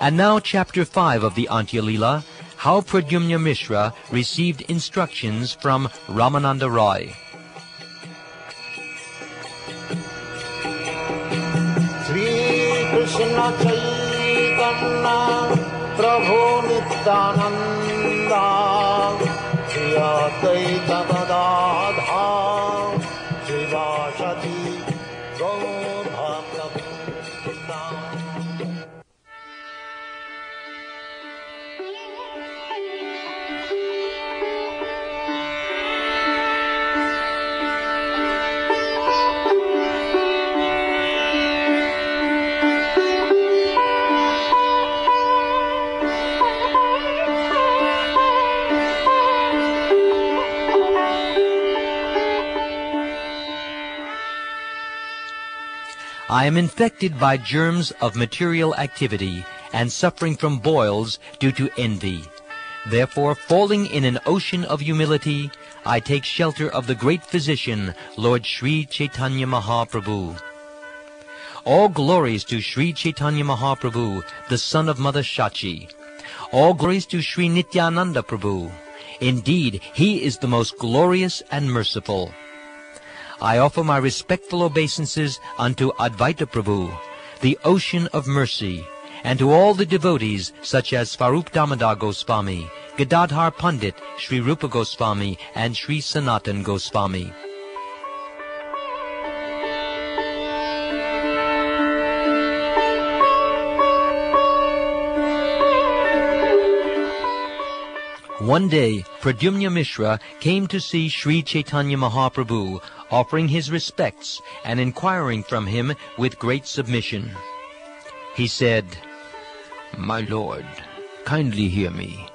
And now Chapter 5 of the Antya Leela, how Pradyumna Misra received instructions from Ramananda Raya. Shri Krishna Caitanya Nityananda Shri Advaita Gadadha Shivasati Gaur Bhakta Vrinda. I am infected by germs of material activity and suffering from boils due to envy. Therefore, falling in an ocean of humility, I take shelter of the great physician, Lord Sri Caitanya Mahaprabhu. All glories to Sri Caitanya Mahaprabhu, the son of Mother Shachi. All glories to Sri Nityananda Prabhu. Indeed, he is the most glorious and merciful. I offer my respectful obeisances unto Advaita Prabhu, the ocean of mercy, and to all the devotees such as Swarup Damodar Goswami, Gadadhar Pandit, Sri Rupa Goswami, and Sri Sanatan Goswami. One day, Pradyumna Misra came to see Sri Caitanya Mahaprabhu, offering his respects and inquiring from him with great submission. He said, "My lord, kindly hear me.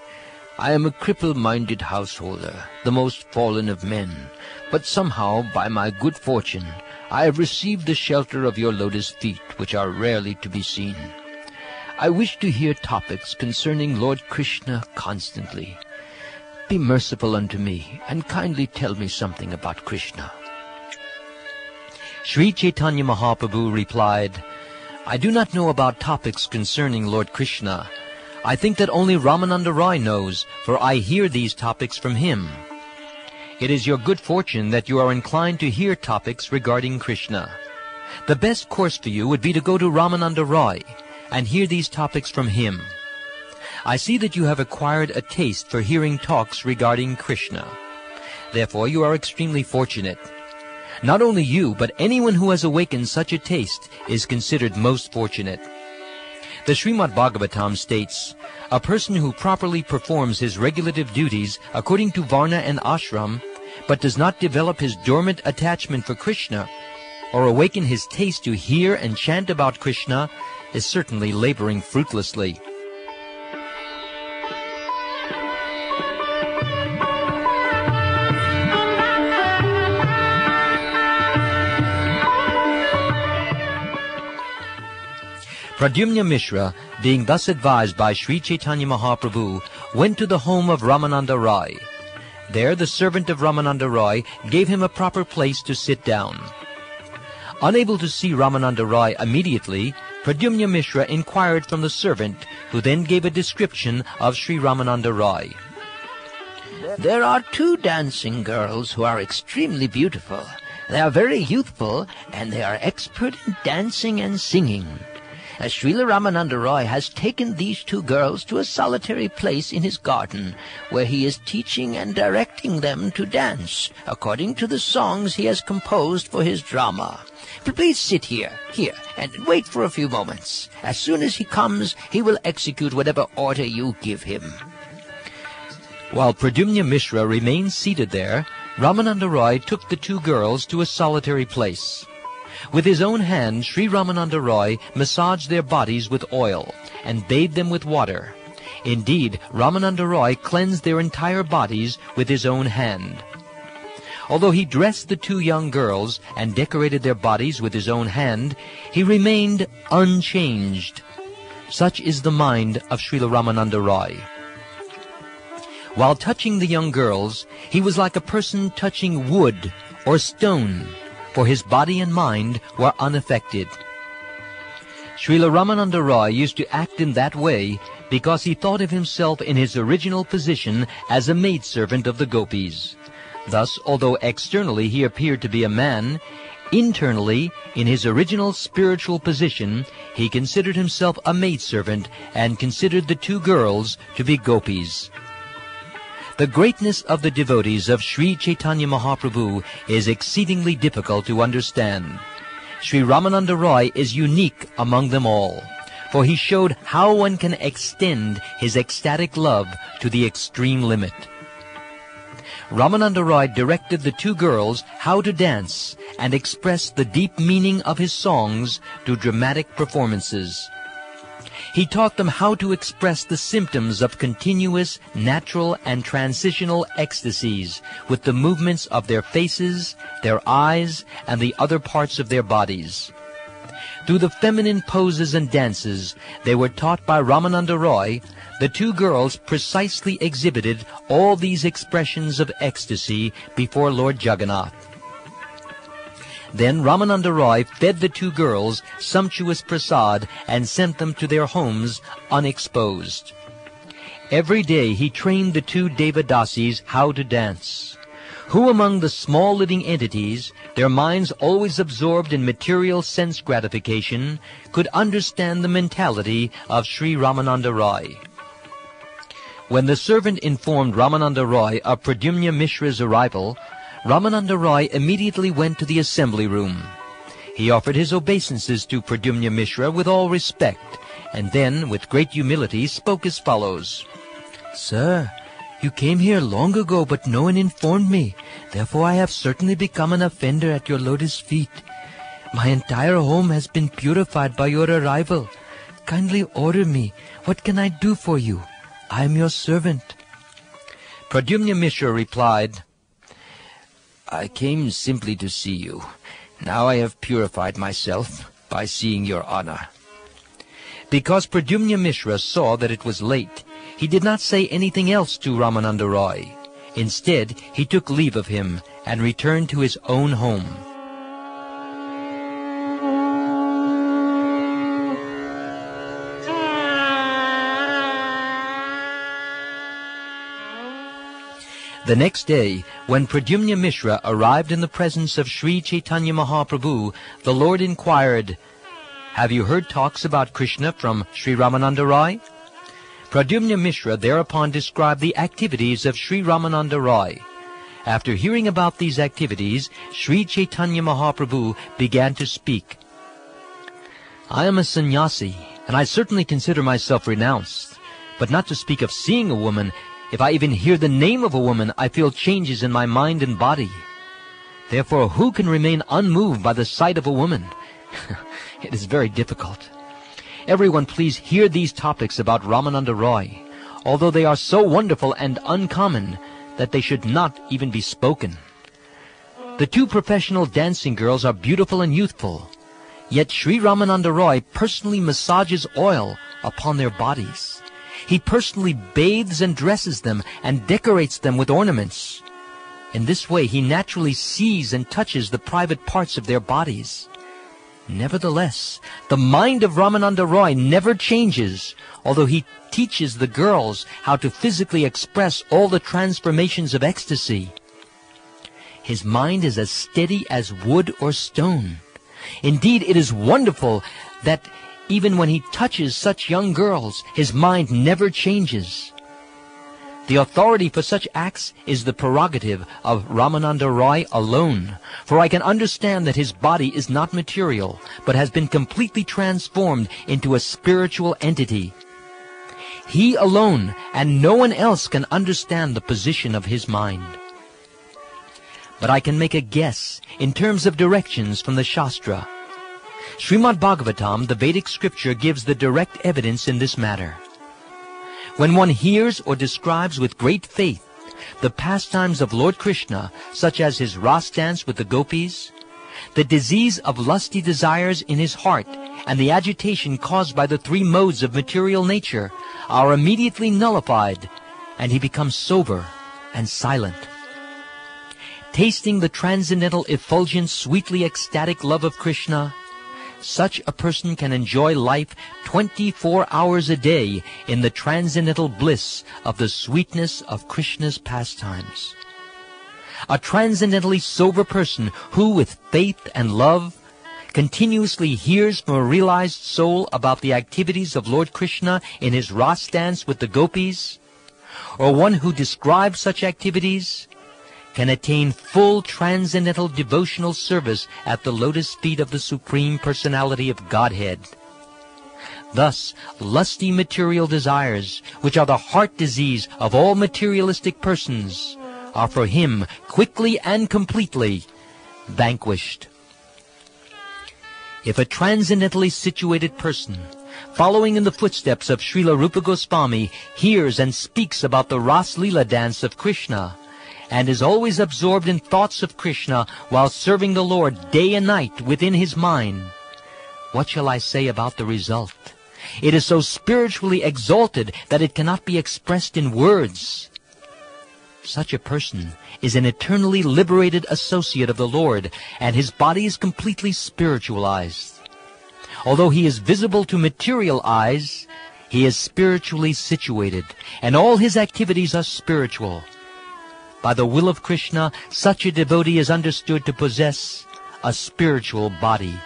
I am a cripple-minded householder, the most fallen of men, but somehow, by my good fortune, I have received the shelter of your lotus feet, which are rarely to be seen. I wish to hear topics concerning Lord Krishna constantly. Be merciful unto me, and kindly tell me something about Krishna." Sri Caitanya Mahaprabhu replied, "I do not know about topics concerning Lord Krishna. I think that only Ramananda Raya knows, for I hear these topics from him. It is your good fortune that you are inclined to hear topics regarding Krishna. The best course for you would be to go to Ramananda Raya and hear these topics from him. I see that you have acquired a taste for hearing talks regarding Krishna. Therefore, you are extremely fortunate. Not only you, but anyone who has awakened such a taste is considered most fortunate." The Srimad Bhagavatam states, "A person who properly performs his regulative duties according to Varna and Ashram, but does not develop his dormant attachment for Krishna, or awaken his taste to hear and chant about Krishna, is certainly laboring fruitlessly." Pradyumna Misra, being thus advised by Sri Caitanya Mahaprabhu, went to the home of Ramananda Raya. There the servant of Ramananda Raya gave him a proper place to sit down. Unable to see Ramananda Raya immediately, Pradyumna Misra inquired from the servant, who then gave a description of Sri Ramananda Raya. "There are 2 dancing girls who are extremely beautiful. They are very youthful, and they are expert in dancing and singing. Srila Ramananda Raya has taken these 2 girls to a solitary place in his garden, where he is teaching and directing them to dance, according to the songs he has composed for his drama. Please sit here, and wait for a few moments. As soon as he comes, he will execute whatever order you give him." While Pradyumna Misra remained seated there, Ramananda Raya took the 2 girls to a solitary place. With his own hand, Sri Ramananda Raya massaged their bodies with oil and bathed them with water. Indeed, Ramananda Raya cleansed their entire bodies with his own hand. Although he dressed the 2 young girls and decorated their bodies with his own hand, he remained unchanged. Such is the mind of Srila Ramananda Raya. While touching the young girls, he was like a person touching wood or stone, for his body and mind were unaffected. Srila Ramananda Raya used to act in that way because he thought of himself in his original position as a maidservant of the gopis. Thus, although externally he appeared to be a man, internally, in his original spiritual position, he considered himself a maidservant and considered the two girls to be gopis. The greatness of the devotees of Sri Caitanya Mahaprabhu is exceedingly difficult to understand. Sri Ramananda Raya is unique among them all, for he showed how one can extend his ecstatic love to the extreme limit. Ramananda Raya directed the two girls how to dance and express the deep meaning of his songs through dramatic performances. He taught them how to express the symptoms of continuous, natural, and transitional ecstasies with the movements of their faces, their eyes, and the other parts of their bodies. Through the feminine poses and dances they were taught by Ramananda Raya, the two girls precisely exhibited all these expressions of ecstasy before Lord Jagannath. Then Ramananda Raya fed the two girls sumptuous prasad and sent them to their homes unexposed. Every day he trained the two Devadasis how to dance. Who among the small living entities, their minds always absorbed in material sense gratification, could understand the mentality of Sri Ramananda Raya? When the servant informed Ramananda Raya of Pradyumna Misra's arrival, Ramananda Raya immediately went to the assembly room. He offered his obeisances to Pradyumna Misra with all respect, and then, with great humility, spoke as follows. "Sir, you came here long ago, but no one informed me. Therefore I have certainly become an offender at your lotus feet. My entire home has been purified by your arrival. Kindly order me. What can I do for you? I am your servant." Pradyumna Misra replied, "I came simply to see you. Now I have purified myself by seeing your honor." Because Pradyumna Misra saw that it was late, he did not say anything else to Ramananda Raya. Instead, he took leave of him and returned to his own home. The next day, when Pradyumna Misra arrived in the presence of Sri Caitanya Mahaprabhu, the Lord inquired, "Have you heard talks about Krishna from Sri Ramananda Raya?" Pradyumna Misra thereupon described the activities of Sri Ramananda Raya. After hearing about these activities, Sri Caitanya Mahaprabhu began to speak. "I am a sannyasi, and I certainly consider myself renounced. But not to speak of seeing a woman, if I even hear the name of a woman, I feel changes in my mind and body. Therefore, who can remain unmoved by the sight of a woman? It is very difficult. Everyone please hear these topics about Ramananda Raya, although they are so wonderful and uncommon that they should not even be spoken. The two professional dancing girls are beautiful and youthful, yet Sri Ramananda Raya personally massages oil upon their bodies. He personally bathes and dresses them and decorates them with ornaments. In this way, he naturally sees and touches the private parts of their bodies. Nevertheless, the mind of Ramananda Raya never changes, although he teaches the girls how to physically express all the transformations of ecstasy. His mind is as steady as wood or stone. Indeed, it is wonderful that even when he touches such young girls, his mind never changes. The authority for such acts is the prerogative of Ramananda Raya alone, for I can understand that his body is not material, but has been completely transformed into a spiritual entity. He alone and no one else can understand the position of his mind. But I can make a guess in terms of directions from the Shastra. Srimad Bhagavatam, the Vedic scripture, gives the direct evidence in this matter. When one hears or describes with great faith the pastimes of Lord Krishna, such as his Ras dance with the gopis, the disease of lusty desires in his heart, and the agitation caused by the three modes of material nature are immediately nullified, and he becomes sober and silent. Tasting the transcendental effulgent, sweetly ecstatic love of Krishna, such a person can enjoy life 24 hours a day in the transcendental bliss of the sweetness of Krishna's pastimes. A transcendentally sober person who, with faith and love, continuously hears from a realized soul about the activities of Lord Krishna in his Ras dance with the gopis, or one who describes such activities, can attain full transcendental devotional service at the lotus feet of the Supreme Personality of Godhead. Thus, lusty material desires, which are the heart disease of all materialistic persons, are for him quickly and completely vanquished. If a transcendentally situated person, following in the footsteps of Srila Rupa Goswami, hears and speaks about the Ras Leela dance of Krishna, and is always absorbed in thoughts of Krishna while serving the Lord day and night within his mind, what shall I say about the result? It is so spiritually exalted that it cannot be expressed in words. Such a person is an eternally liberated associate of the Lord, and his body is completely spiritualized. Although he is visible to material eyes, he is spiritually situated, and all his activities are spiritual. By the will of Krishna, such a devotee is understood to possess a spiritual body.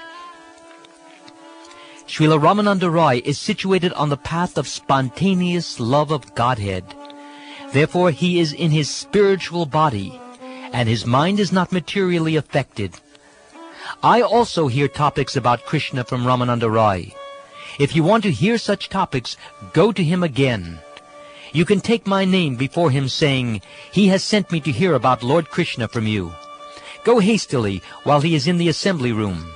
Srila Ramananda Raya is situated on the path of spontaneous love of Godhead. Therefore he is in his spiritual body, and his mind is not materially affected. I also hear topics about Krishna from Ramananda Raya. If you want to hear such topics, go to him again. You can take my name before him, saying, "He has sent me to hear about Lord Krishna from you." Go hastily while he is in the assembly room.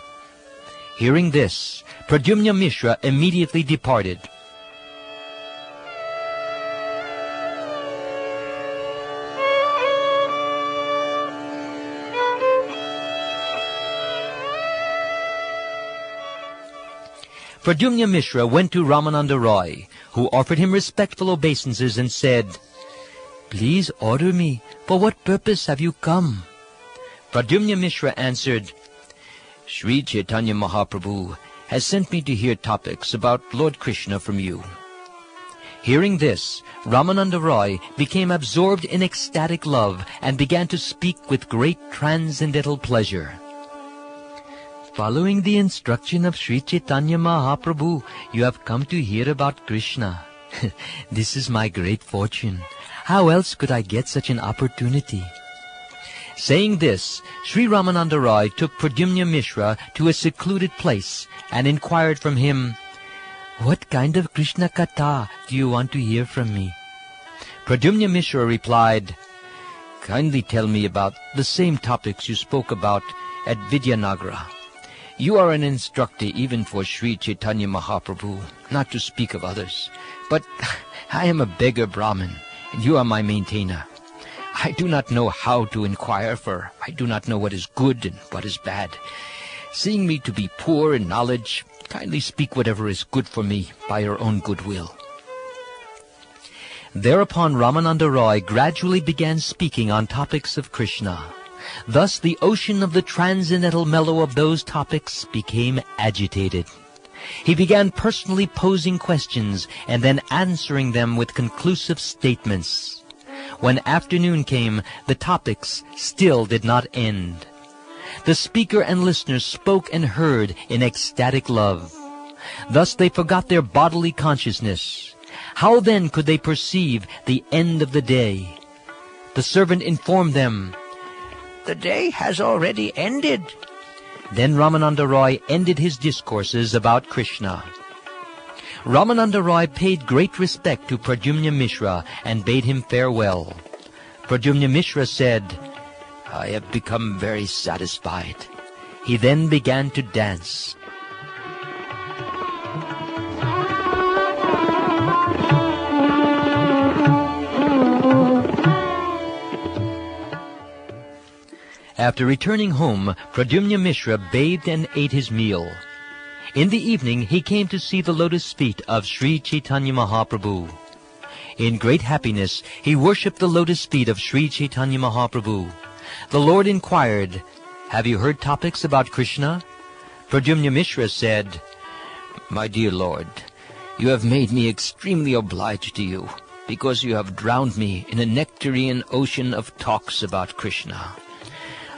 Hearing this, Pradyumna Misra immediately departed. Pradyumna Misra went to Ramananda Raya, who offered him respectful obeisances and said, "Please order me. For what purpose have you come?" Pradyumna Misra answered, "Sri Caitanya Mahaprabhu has sent me to hear topics about Lord Krishna from you." Hearing this, Ramananda Raya became absorbed in ecstatic love and began to speak with great transcendental pleasure. "Following the instruction of Sri Caitanya Mahaprabhu, you have come to hear about Krishna. This is my great fortune. How else could I get such an opportunity?" Saying this, Sri Ramananda Raya took Pradyumna Misra to a secluded place and inquired from him, "What kind of Krishna Katha do you want to hear from me?" Pradyumna Misra replied, "Kindly tell me about the same topics you spoke about at Vidyanagara. You are an instructor even for Sri Caitanya Mahaprabhu, not to speak of others. But I am a beggar Brahmin, and you are my maintainer. I do not know how to inquire, for I do not know what is good and what is bad. Seeing me to be poor in knowledge, kindly speak whatever is good for me by your own goodwill." Thereupon Ramananda Raya gradually began speaking on topics of Krishna. Thus the ocean of the transcendental mellow of those topics became agitated. He began personally posing questions and then answering them with conclusive statements. When afternoon came, the topics still did not end. The speaker and listeners spoke and heard in ecstatic love. Thus they forgot their bodily consciousness. How then could they perceive the end of the day? The servant informed them, "The day has already ended." Then Ramananda Raya ended his discourses about Krishna. Ramananda Raya paid great respect to Pradyumna Misra and bade him farewell. Pradyumna Misra said, "I have become very satisfied." He then began to dance. After returning home, Pradyumna Misra bathed and ate his meal. In the evening, he came to see the lotus feet of Sri Caitanya Mahaprabhu. In great happiness, he worshipped the lotus feet of Sri Caitanya Mahaprabhu. The Lord inquired, "Have you heard topics about Krishna?" Pradyumna Misra said, "My dear Lord, you have made me extremely obliged to you, because you have drowned me in a nectarian ocean of talks about Krishna.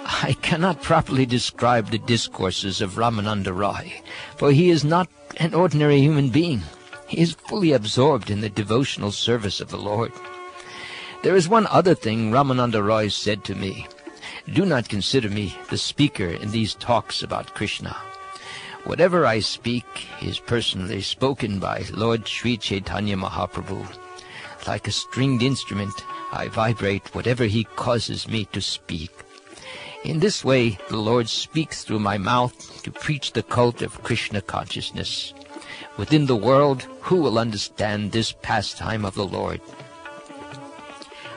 I cannot properly describe the discourses of Ramananda Raya, for he is not an ordinary human being. He is fully absorbed in the devotional service of the Lord. There is one other thing Ramananda Raya said to me. Do not consider me the speaker in these talks about Krishna. Whatever I speak is personally spoken by Lord Sri Caitanya Mahaprabhu. Like a stringed instrument, I vibrate whatever he causes me to speak. In this way, the Lord speaks through my mouth to preach the cult of Krishna consciousness. Within the world, who will understand this pastime of the Lord?"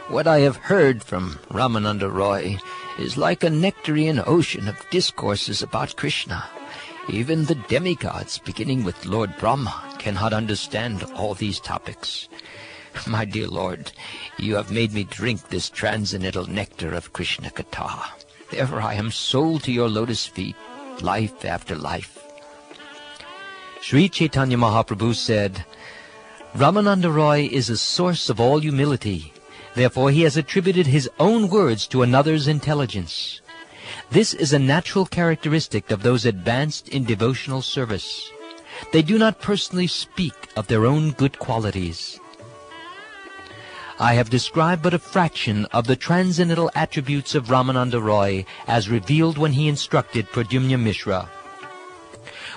What I have heard from Ramananda Raya is like a nectarian ocean of discourses about Krishna. Even the demigods, beginning with Lord Brahma, cannot understand all these topics. My dear Lord, you have made me drink this transcendental nectar of Krishna Katha. Therefore I am sold to your lotus feet, life after life. Sri Caitanya Mahaprabhu said, "Ramananda Raya is a source of all humility. Therefore he has attributed his own words to another's intelligence. This is a natural characteristic of those advanced in devotional service. They do not personally speak of their own good qualities." I have described but a fraction of the transcendental attributes of Ramananda Raya as revealed when he instructed Pradyumna Misra.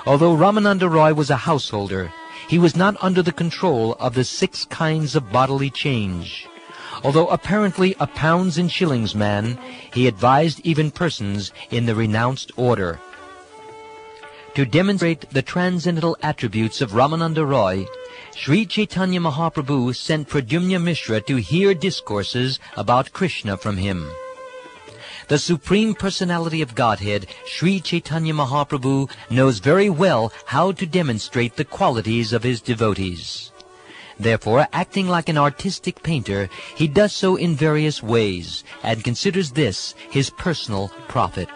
Although Ramananda Raya was a householder, he was not under the control of the 6 kinds of bodily change. Although apparently a pounds and shillings man, he advised even persons in the renounced order. To demonstrate the transcendental attributes of Ramananda Raya, Sri Caitanya Mahaprabhu sent Pradyumna Misra to hear discourses about Krishna from him. The Supreme Personality of Godhead, Sri Caitanya Mahaprabhu, knows very well how to demonstrate the qualities of his devotees. Therefore, acting like an artistic painter, he does so in various ways, and considers this his personal profit.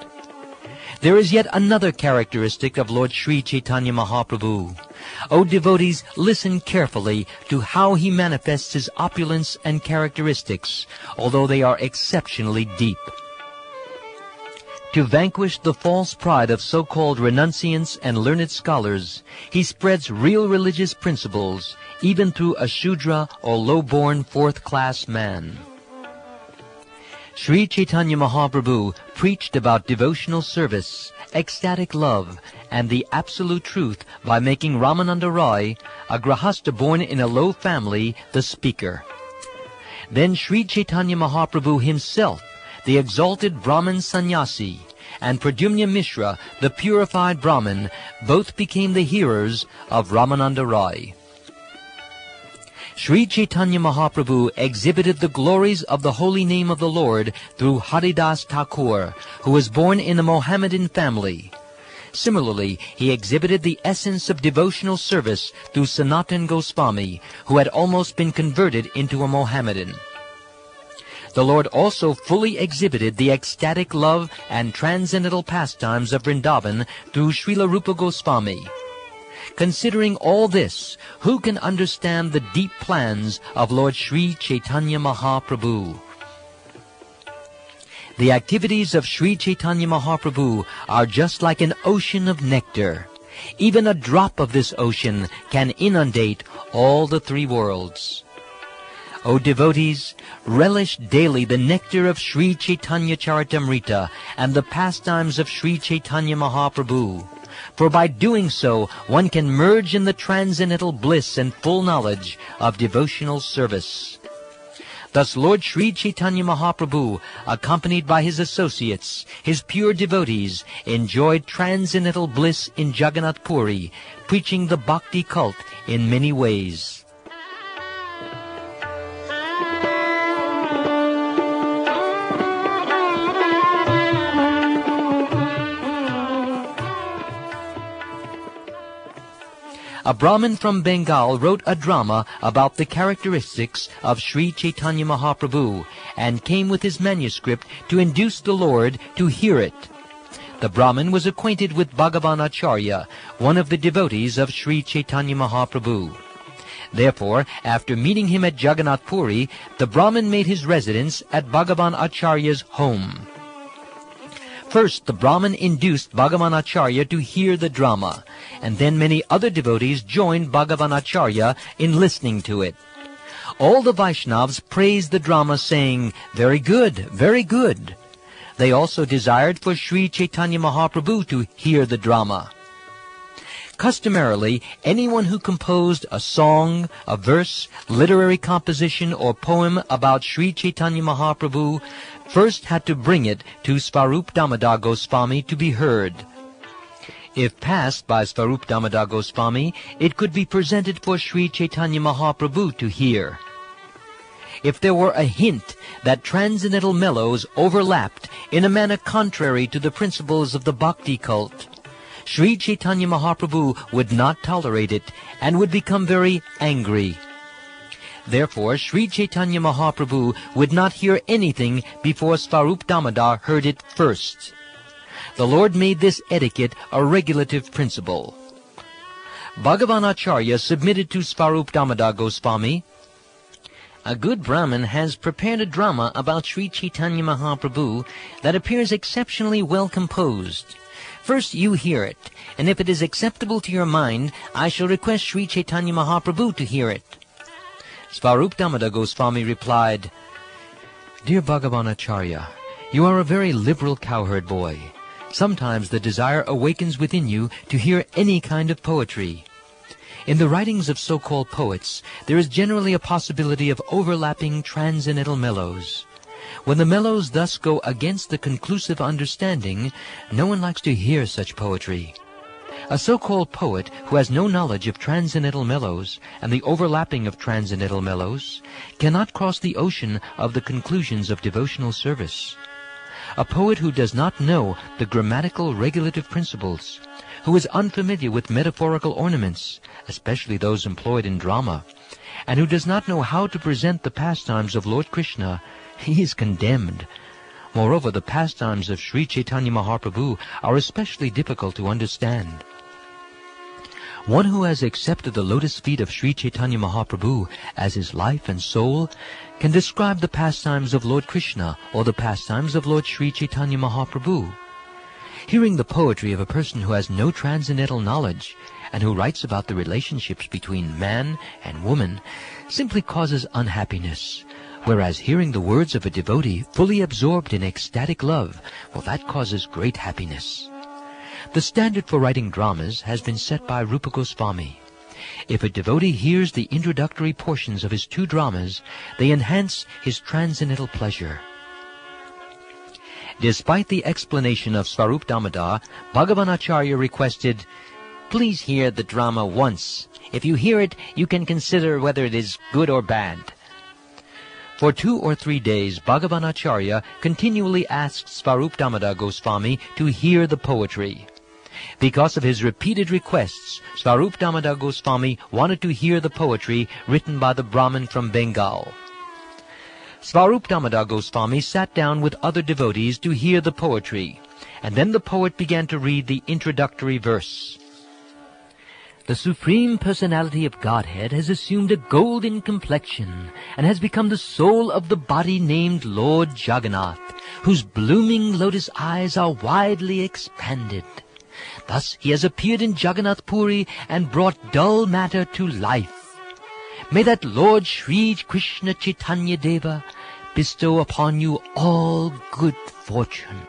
There is yet another characteristic of Lord Sri Caitanya Mahaprabhu. O devotees, listen carefully to how he manifests his opulence and characteristics, although they are exceptionally deep. To vanquish the false pride of so-called renunciants and learned scholars, he spreads real religious principles, even through a Shudra or low-born 4th-class man. Sri Caitanya Mahaprabhu preached about devotional service, ecstatic love, and the absolute truth by making Ramananda Raya, a grahasta born in a low family, the speaker. Then Sri Caitanya Mahaprabhu himself, the exalted Brahmin sannyasi, and Pradyumna Misra, the purified Brahmin, both became the hearers of Ramananda Raya. Sri Caitanya Mahaprabhu exhibited the glories of the holy name of the Lord through Haridas Thakur, who was born in a Mohammedan family. Similarly, he exhibited the essence of devotional service through Sanatan Goswami, who had almost been converted into a Mohammedan. The Lord also fully exhibited the ecstatic love and transcendental pastimes of Vrindavan through Srila Rupa Goswami. Considering all this, who can understand the deep plans of Lord Sri Caitanya Mahaprabhu? The activities of Sri Caitanya Mahaprabhu are just like an ocean of nectar. Even a drop of this ocean can inundate all the 3 worlds. O devotees, relish daily the nectar of Sri Caitanya caritamrta and the pastimes of Sri Caitanya Mahaprabhu. For by doing so, one can merge in the transcendental bliss and full knowledge of devotional service. Thus Lord Sri Caitanya Mahaprabhu, accompanied by his associates, his pure devotees, enjoyed transcendental bliss in Jagannath Puri, preaching the bhakti cult in many ways. A Brahmin from Bengal wrote a drama about the characteristics of Sri Caitanya Mahaprabhu and came with his manuscript to induce the Lord to hear it. The Brahmin was acquainted with Bhagavan Acharya, one of the devotees of Sri Chaitanya Mahaprabhu. Therefore, after meeting him at Jagannath Puri, the Brahmin made his residence at Bhagavan Acharya's home. First, the Brahmin induced Bhagavan Acharya to hear the drama, and then many other devotees joined Bhagavan Acharya in listening to it. All the Vaishnavas praised the drama, saying, "Very good, very good." They also desired for Sri Chaitanya Mahaprabhu to hear the drama. Customarily, anyone who composed a song, a verse, literary composition, or poem about Sri Chaitanya Mahaprabhu first had to bring it to Svarup Damodar Goswami to be heard. If passed by Svarup Damodar Goswami, it could be presented for Sri Chaitanya Mahaprabhu to hear. If there were a hint that transcendental mellows overlapped in a manner contrary to the principles of the bhakti cult, Sri Chaitanya Mahaprabhu would not tolerate it and would become very angry. Therefore, Sri Chaitanya Mahaprabhu would not hear anything before Svarup Damodar heard it first. The Lord made this etiquette a regulative principle. Bhagavan Acharya submitted to Svarup Damodar Goswami, "A good Brahmin has prepared a drama about Sri Chaitanya Mahaprabhu that appears exceptionally well composed. First you hear it, and if it is acceptable to your mind, I shall request Sri Chaitanya Mahaprabhu to hear it." Svarup Damodar Goswami replied, "Dear Bhagavan Acharya, you are a very liberal cowherd boy. Sometimes the desire awakens within you to hear any kind of poetry. In the writings of so-called poets, there is generally a possibility of overlapping transcendental mellows. When the mellows thus go against the conclusive understanding, no one likes to hear such poetry. A so-called poet who has no knowledge of transcendental mellows and the overlapping of transcendental mellows cannot cross the ocean of the conclusions of devotional service. A poet who does not know the grammatical regulative principles, who is unfamiliar with metaphorical ornaments, especially those employed in drama, and who does not know how to present the pastimes of Lord Krishna, he is condemned. Moreover, the pastimes of Sri Chaitanya Mahaprabhu are especially difficult to understand. One who has accepted the lotus feet of Sri Chaitanya Mahaprabhu as his life and soul can describe the pastimes of Lord Krishna or the pastimes of Lord Sri Chaitanya Mahaprabhu. Hearing the poetry of a person who has no transcendental knowledge and who writes about the relationships between man and woman simply causes unhappiness, whereas hearing the words of a devotee fully absorbed in ecstatic love, well, that causes great happiness. The standard for writing dramas has been set by Rupa Goswami. If a devotee hears the introductory portions of his two dramas, they enhance his transcendental pleasure. Despite the explanation of Svarup Damodar, Bhagavan Acharya requested, "Please hear the drama once. If you hear it, you can consider whether it is good or bad." For 2 or 3 days, Bhagavan Acharya continually asked Svarup Damodar Goswami to hear the poetry. Because of his repeated requests, Svarup Damodar Goswami wanted to hear the poetry written by the Brahmin from Bengal. Svarup Damodar Goswami sat down with other devotees to hear the poetry, and then the poet began to read the introductory verse. "The Supreme Personality of Godhead has assumed a golden complexion and has become the soul of the body named Lord Jagannath, whose blooming lotus eyes are widely expanded. Thus he has appeared in Jagannath Puri and brought dull matter to life. May that Lord Sri Krishna Chaitanya Deva bestow upon you all good fortune."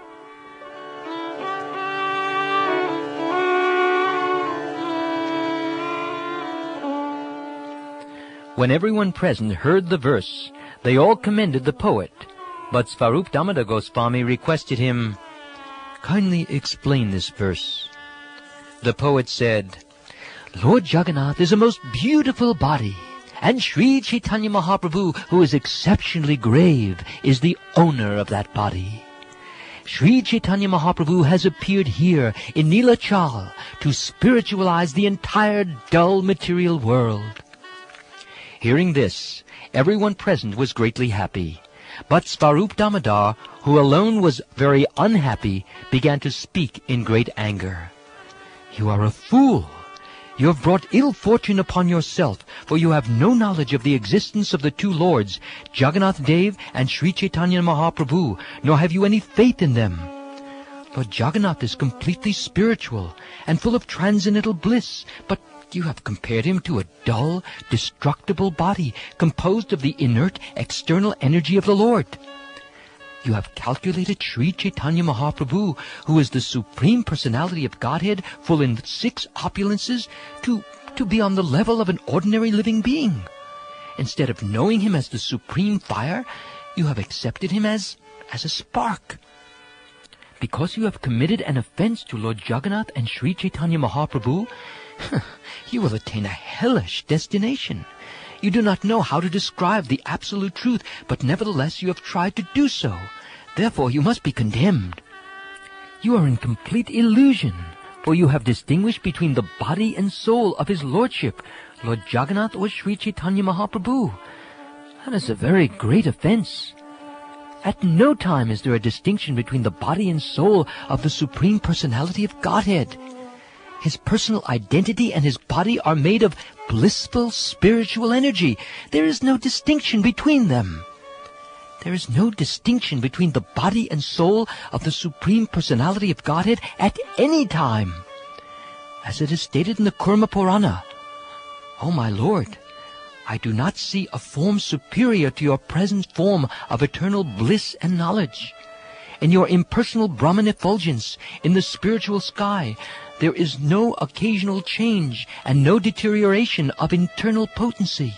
When everyone present heard the verse, they all commended the poet, but Svarup Damodar Goswami requested him, "Kindly explain this verse." The poet said, "Lord Jagannath is a most beautiful body, and Sri Chaitanya Mahaprabhu, who is exceptionally grave, is the owner of that body. Sri Chaitanya Mahaprabhu has appeared here in Nilachal to spiritualize the entire dull material world." Hearing this, everyone present was greatly happy. But Svarup Damodar, who alone was very unhappy, began to speak in great anger. "You are a fool! You have brought ill fortune upon yourself, for you have no knowledge of the existence of the two lords, Jagannath Dev and Sri Caitanya Mahaprabhu, nor have you any faith in them. Lord Jagannath is completely spiritual and full of transcendental bliss, but you have compared him to a dull, destructible body composed of the inert external energy of the Lord. You have calculated Sri Caitanya Mahaprabhu, who is the Supreme Personality of Godhead, full in 6 opulences, to be on the level of an ordinary living being. Instead of knowing him as the Supreme Fire, you have accepted him as a spark. Because you have committed an offense to Lord Jagannath and Sri Caitanya Mahaprabhu, you will attain a hellish destination. You do not know how to describe the absolute truth, but nevertheless you have tried to do so. Therefore you must be condemned. You are in complete illusion, for you have distinguished between the body and soul of his lordship, Lord Jagannath or Sri Caitanya Mahaprabhu. That is a very great offense. At no time is there a distinction between the body and soul of the Supreme Personality of Godhead. His personal identity and his body are made of blissful spiritual energy. There is no distinction between them. There is no distinction between the body and soul of the Supreme Personality of Godhead at any time. As it is stated in the Kurma Purana, "O my Lord, I do not see a form superior to your present form of eternal bliss and knowledge. In your impersonal Brahman effulgence, in the spiritual sky, there is no occasional change and no deterioration of internal potency.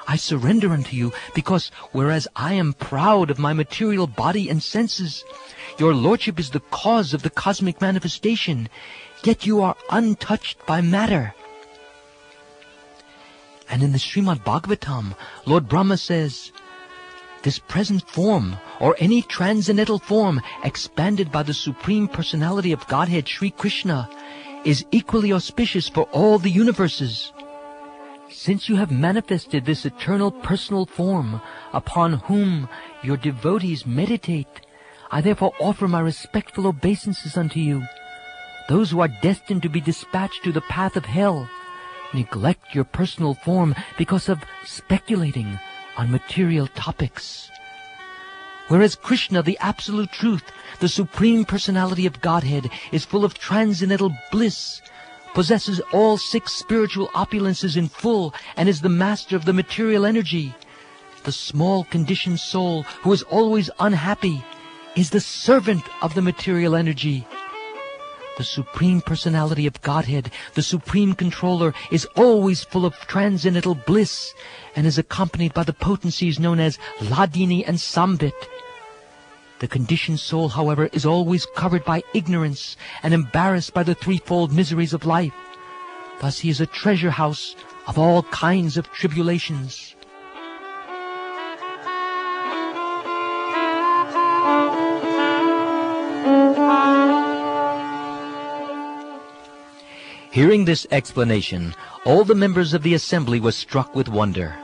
I surrender unto you because, whereas I am proud of my material body and senses, your lordship is the cause of the cosmic manifestation, yet you are untouched by matter." And in the Srimad Bhagavatam, Lord Brahma says, "This present form, or any transcendental form expanded by the Supreme Personality of Godhead, Sri Krishna, is equally auspicious for all the universes. Since you have manifested this eternal personal form, upon whom your devotees meditate, I therefore offer my respectful obeisances unto you. Those who are destined to be dispatched to the path of hell neglect your personal form because of speculating on material topics. Whereas Krishna, the Absolute Truth, the Supreme Personality of Godhead, is full of transcendental bliss, possesses all 6 spiritual opulences in full, and is the master of the material energy. The small conditioned soul, who is always unhappy, is the servant of the material energy. The Supreme Personality of Godhead, the Supreme Controller, is always full of transcendental bliss and is accompanied by the potencies known as Ladini and Sambit. The conditioned soul, however, is always covered by ignorance and embarrassed by the threefold miseries of life. Thus he is a treasure house of all kinds of tribulations. Hearing this explanation, all the members of the assembly were struck with wonder.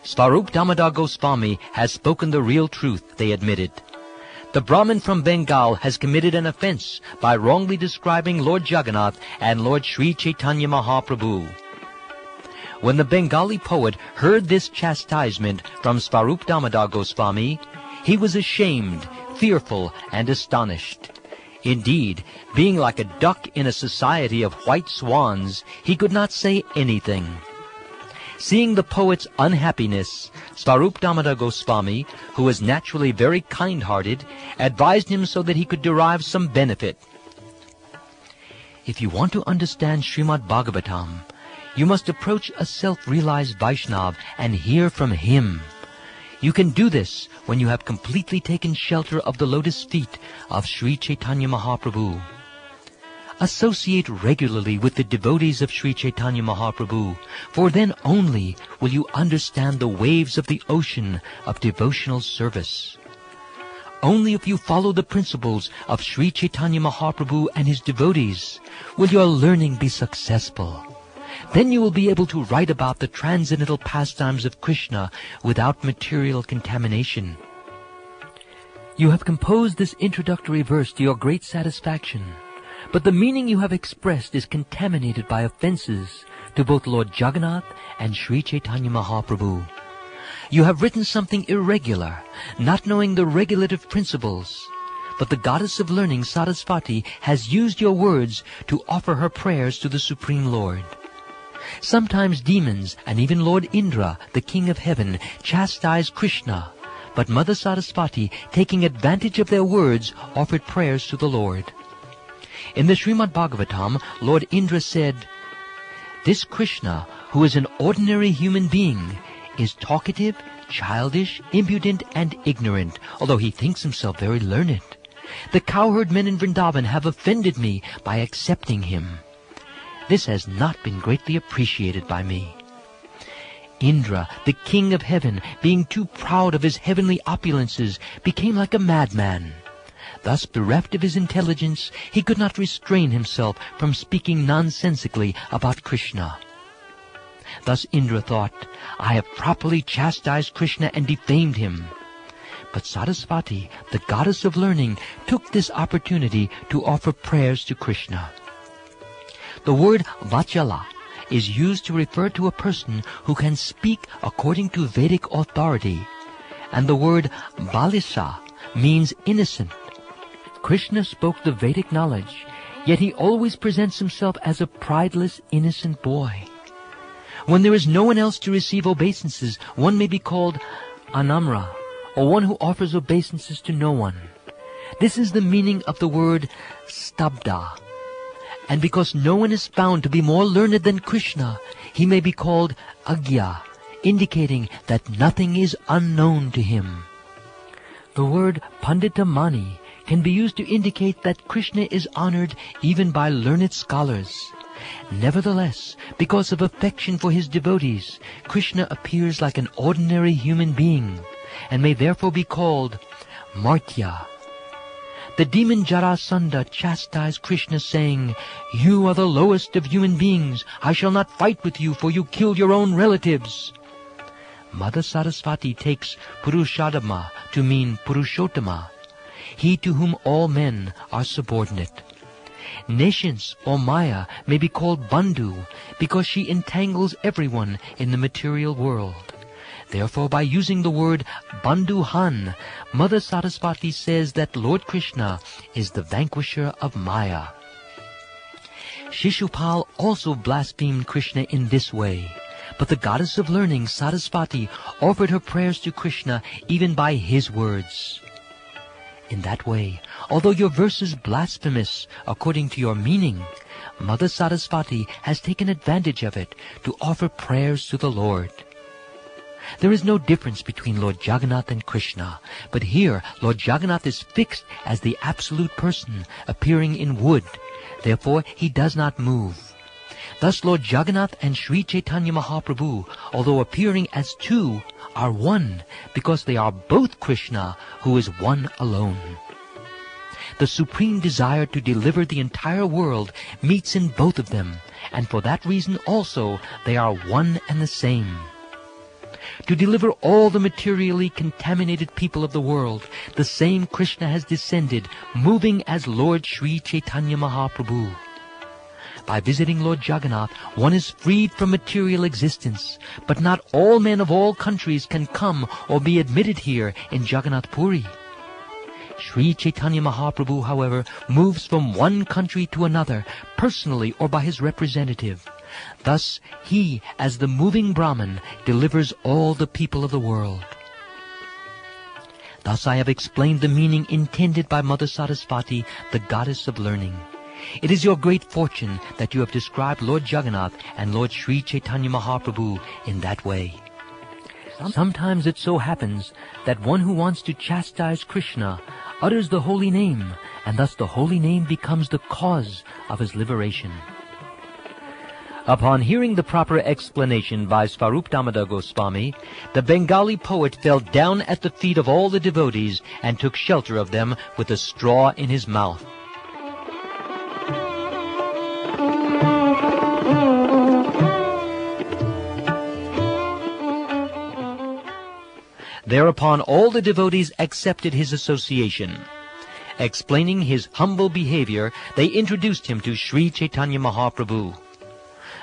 Svarup Damodar Goswami has spoken the real truth, they admitted. The Brahmin from Bengal has committed an offense by wrongly describing Lord Jagannath and Lord Sri Caitanya Mahaprabhu. When the Bengali poet heard this chastisement from Svarup Damodar Goswami, he was ashamed, fearful, and astonished. Indeed, being like a duck in a society of white swans, he could not say anything. Seeing the poet's unhappiness, Svarup Damodar Goswami, who was naturally very kind-hearted, advised him so that he could derive some benefit. If you want to understand Srimad Bhagavatam, you must approach a self-realized Vaishnav and hear from him. You can do this when you have completely taken shelter of the lotus feet of Sri Caitanya Mahaprabhu. Associate regularly with the devotees of Sri Caitanya Mahaprabhu, for then only will you understand the waves of the ocean of devotional service. Only if you follow the principles of Sri Caitanya Mahaprabhu and his devotees will your learning be successful. Then you will be able to write about the transcendental pastimes of Krishna without material contamination. You have composed this introductory verse to your great satisfaction, but the meaning you have expressed is contaminated by offenses to both Lord Jagannath and Sri Caitanya Mahaprabhu. You have written something irregular, not knowing the regulative principles, but the goddess of learning, Sarasvati, has used your words to offer her prayers to the Supreme Lord. Sometimes demons and even Lord Indra, the king of heaven, chastise Krishna, but Mother Sarasvati, taking advantage of their words, offered prayers to the Lord. In the Srimad Bhagavatam, Lord Indra said, "This Krishna, who is an ordinary human being, is talkative, childish, impudent, and ignorant, although he thinks himself very learned. The cowherd men in Vrindavan have offended me by accepting him. This has not been greatly appreciated by me." Indra, the king of heaven, being too proud of his heavenly opulences, became like a madman. Thus, bereft of his intelligence, he could not restrain himself from speaking nonsensically about Krishna. Thus Indra thought, "I have properly chastised Krishna and defamed him." But Sarasvati, the goddess of learning, took this opportunity to offer prayers to Krishna. The word Vachala is used to refer to a person who can speak according to Vedic authority, and the word Balisa means innocent. Krishna spoke the Vedic knowledge, yet he always presents himself as a prideless, innocent boy. When there is no one else to receive obeisances, one may be called Anamra, or one who offers obeisances to no one. This is the meaning of the word Stabda. And because no one is found to be more learned than Krishna, he may be called Agya, indicating that nothing is unknown to him. The word Panditamani can be used to indicate that Krishna is honored even by learned scholars. Nevertheless, because of affection for his devotees, Krishna appears like an ordinary human being, and may therefore be called Martya. The demon Jarasandha chastised Krishna, saying, "You are the lowest of human beings. I shall not fight with you, for you killed your own relatives." Mother Sarasvati takes Purushadama to mean Purushottama, he to whom all men are subordinate. Nescience or Maya may be called Bandhu because she entangles everyone in the material world. Therefore, by using the word Bandhuhan, Mother Sarasvati says that Lord Krishna is the vanquisher of Maya. Shishupal also blasphemed Krishna in this way, but the goddess of learning, Sarasvati, offered her prayers to Krishna even by his words. In that way, although your verse is blasphemous according to your meaning, Mother Sarasvati has taken advantage of it to offer prayers to the Lord. There is no difference between Lord Jagannath and Krishna, but here Lord Jagannath is fixed as the absolute person, appearing in wood. Therefore, he does not move. Thus Lord Jagannath and Sri Caitanya Mahaprabhu, although appearing as two, are one, because they are both Krishna, who is one alone. The supreme desire to deliver the entire world meets in both of them, and for that reason also they are one and the same. To deliver all the materially contaminated people of the world, the same Krishna has descended, moving as Lord Sri Caitanya Mahaprabhu. By visiting Lord Jagannath, one is freed from material existence, but not all men of all countries can come or be admitted here in Jagannath Puri. Sri Caitanya Mahaprabhu, however, moves from one country to another, personally or by his representative. Thus, he, as the moving Brahman, delivers all the people of the world. Thus I have explained the meaning intended by Mother Sarasvati, the goddess of learning. It is your great fortune that you have described Lord Jagannath and Lord Sri Caitanya Mahaprabhu in that way. Sometimes it so happens that one who wants to chastise Krishna utters the holy name, and thus the holy name becomes the cause of his liberation. Upon hearing the proper explanation by Svarup Damodar Goswami, the Bengali poet fell down at the feet of all the devotees and took shelter of them with a straw in his mouth. Thereupon all the devotees accepted his association. Explaining his humble behavior, they introduced him to Sri Caitanya Mahaprabhu.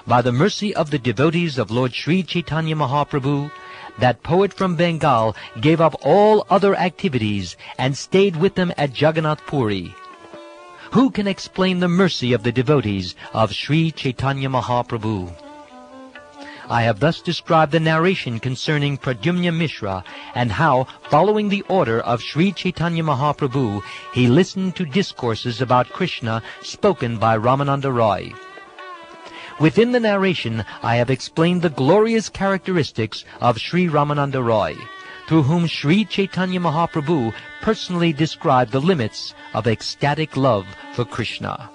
By the mercy of the devotees of Lord Sri Caitanya Mahaprabhu, that poet from Bengal gave up all other activities and stayed with them at Jagannath Puri. Who can explain the mercy of the devotees of Sri Caitanya Mahaprabhu? I have thus described the narration concerning Pradyumna Misra and how, following the order of Sri Caitanya Mahaprabhu, he listened to discourses about Krishna spoken by Ramananda Raya. Within the narration, I have explained the glorious characteristics of Sri Ramananda Raya, through whom Sri Caitanya Mahaprabhu personally described the limits of ecstatic love for Krishna.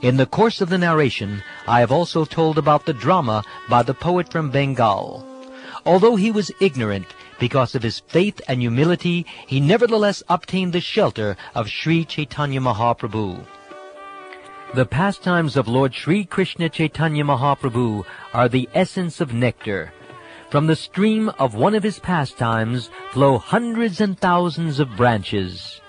In the course of the narration, I have also told about the drama by the poet from Bengal. Although he was ignorant, because of his faith and humility, he nevertheless obtained the shelter of Sri Caitanya Mahaprabhu. The pastimes of Lord Sri Krishna Chaitanya Mahaprabhu are the essence of nectar. From the stream of one of his pastimes flow hundreds and thousands of branches.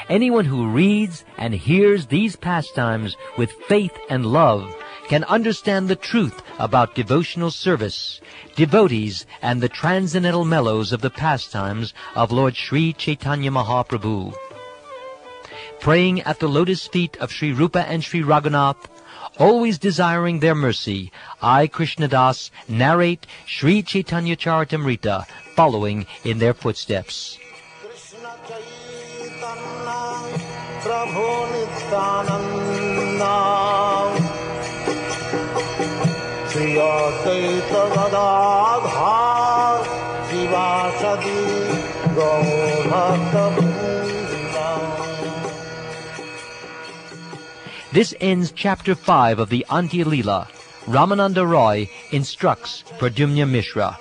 Anyone who reads and hears these pastimes with faith and love can understand the truth about devotional service, devotees, and the transcendental mellows of the pastimes of Lord Sri Chaitanya Mahaprabhu. Praying at the lotus feet of Sri Rupa and Sri Raghunath, always desiring their mercy, I, Krishnadas, narrate Sri Caitanya caritamrta, following in their footsteps. Prabhu Nityananda Shri Advaita Gadadhar Shivasadi Gaurabhakta. This ends Chapter 5 of the Antya Leela. Ramananda Raya instructs Pradyumna Misra.